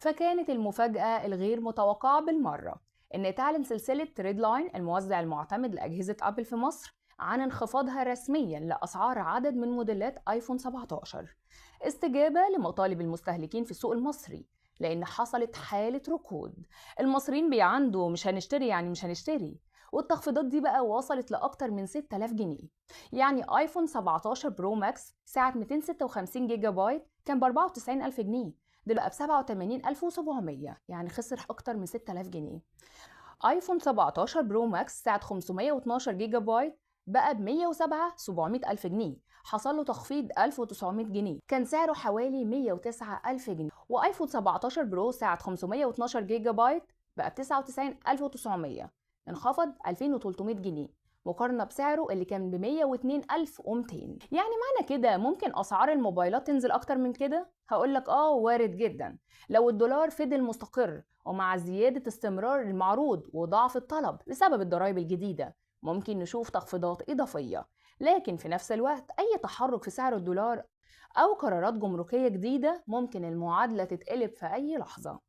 فكانت المفاجأة الغير متوقعة بالمرة إن تعلن سلسلة ريدلاين الموزع المعتمد لأجهزة أبل في مصر عن انخفاضها رسميا لأسعار عدد من موديلات آيفون 17 استجابة لمطالب المستهلكين في السوق المصري، لأن حصلت حالة ركود. المصريين بيعندوا مش هنشتري يعني مش هنشتري، والتخفيضات دي بقى وصلت لأكتر من 6000 جنيه. يعني آيفون 17 برو ماكس سعة 256 جيجا بايت كان ب 94000 جنيه، دلوقتي ب 87700، يعني خسر أكتر من 6000 جنيه. ايفون 17 برو ماكس سعة 512 جيجا بايت بقى ب 107 700 ألف جنيه، حصل له تخفيض 1900 جنيه، كان سعره حوالي 109 ألف جنيه. وايفون 17 برو سعة 512 جيجا بايت بقى ب 99900، انخفض 2300 جنيه مقارنة بسعره اللي كان ب 102200. يعني معنى كده ممكن أسعار الموبايلات تنزل أكتر من كده؟ هقولك وارد جدا، لو الدولار فضل مستقر ومع زيادة استمرار المعروض وضعف الطلب بسبب الضرائب الجديدة ممكن نشوف تخفيضات إضافية. لكن في نفس الوقت أي تحرك في سعر الدولار أو قرارات جمركية جديدة ممكن المعادلة تتقلب في أي لحظة.